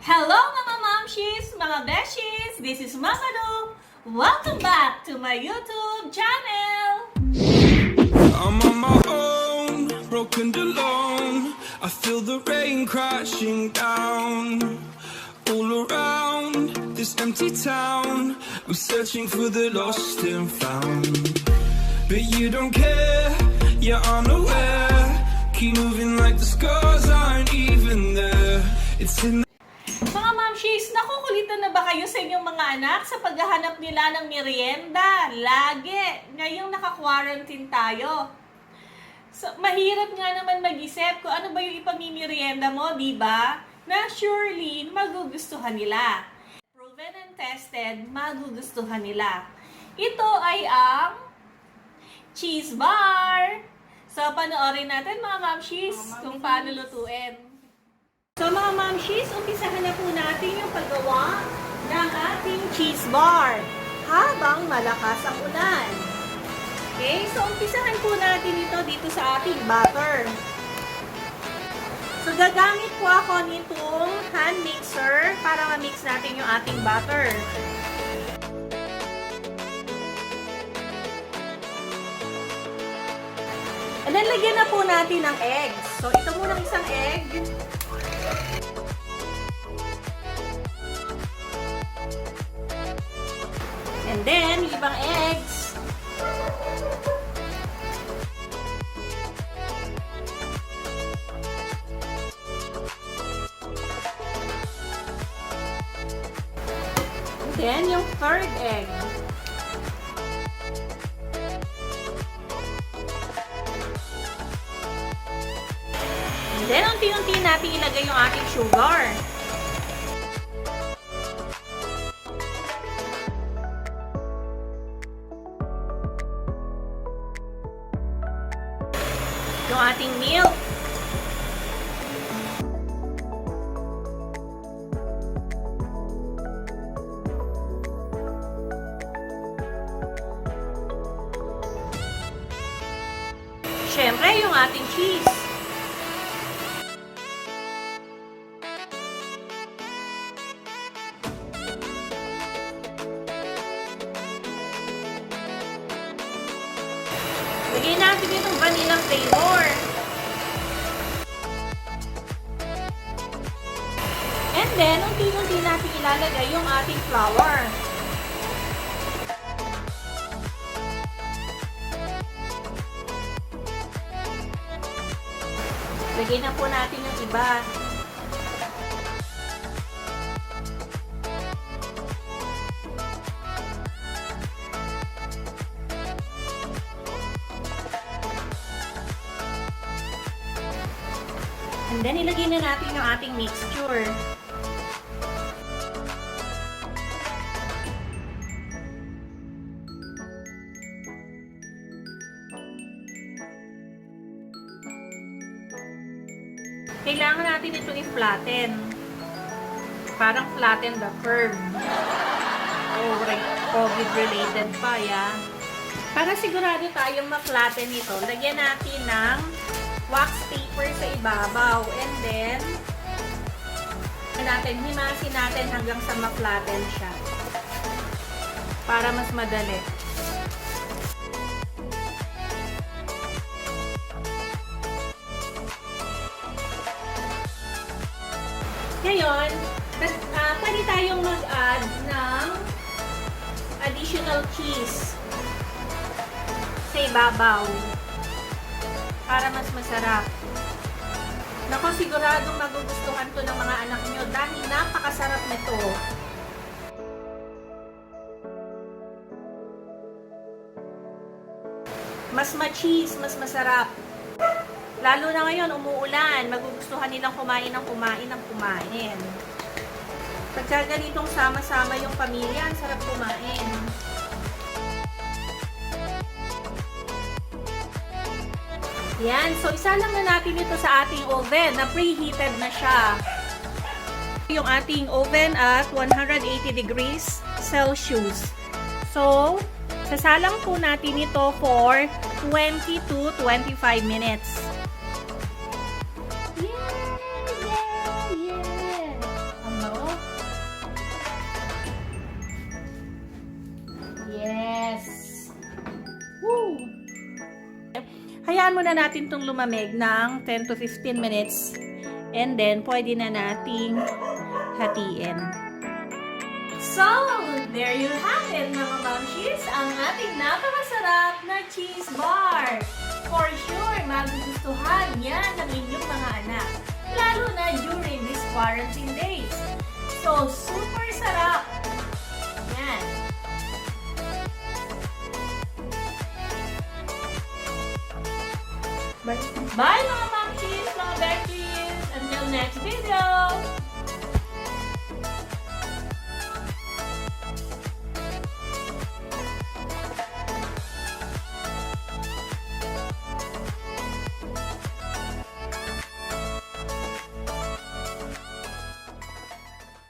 Hello mga momshies, mga beshies! This is Mama Do. Welcome back to my YouTube channel! I'm on my own, broken and alone. I feel the rain crashing down all around this empty town. I'm searching for the lost and found, but you don't care, you're unaware. Keep moving like the scars aren't even there. It's in Mga momshies, nakukulitan na ba kayo sa inyong mga anak sa paghahanap nila ng merienda? Lagi! Ngayong naka-quarantine tayo. So, mahirap nga naman mag-isip kung ano ba yung ipamimerienda mo, di ba? Na surely, magugustuhan nila. Proven and tested, magugustuhan nila. Ito ay ang cheese bar. So, panoorin natin mga momshies kung paano lutuin. So mga momshies, umpisahan na po natin yung paggawa ng ating cheese bar habang malakas ang ulan. Okay, so umpisahan po natin ito dito sa ating butter. So gagamit po ako nitong hand mixer para ma-mix natin yung ating butter. And then lagyan na po natin ng eggs. So ito muna isang egg. And then, yung ibang eggs. And then, yung third egg. And then, unti-unti natin ilagay yung ating sugar. Yung ating milk. Siyempre, yung ating cheese. Lagyan natin itong vanilla flavor. And then, unti-unti natin ilalagay yung ating flour. Lagyan na po natin yung iba. And then, ilagay na natin yung ating mixture. Kailangan natin ito i-flatten. Parang flatten the curve. Oh, COVID-related pa, ya. Para sigurado tayong ma-flatten ito, lagyan natin ng wax paper sa ibabaw. And then, himasin natin hanggang sa ma-flatten siya. Para mas madali. Ngayon, pwede tayong mag-add ng additional cheese sa ibabaw para mas masarap. Naku, siguradong magugustuhan to ng mga anak nyo dahil napakasarap nito. Mas ma-cheese, mas masarap. Lalo na ngayon, umuulan, magugustuhan nilang kumain ng kumain. Pagka ganitong sama-sama yung pamilya, ang sarap kumain. Yan, so isa lang na natin ito sa ating oven na preheated na siya. Yung ating oven at 180 degrees Celsius. So, sasalang po natin ito for 20 to 25 minutes. Yeah! Hayaan muna natin itong lumamig ng 10 to 15 minutes. And then, pwede na nating hatiin. So, there you have it mga mamshis, ang ating napakasarap na cheese bar. For sure, magugustuhan yan ng inyong mga anak. Lalo na during these quarantine days. So, super sarap. Yan. Bye mga mamshis, mga besties. Until next video.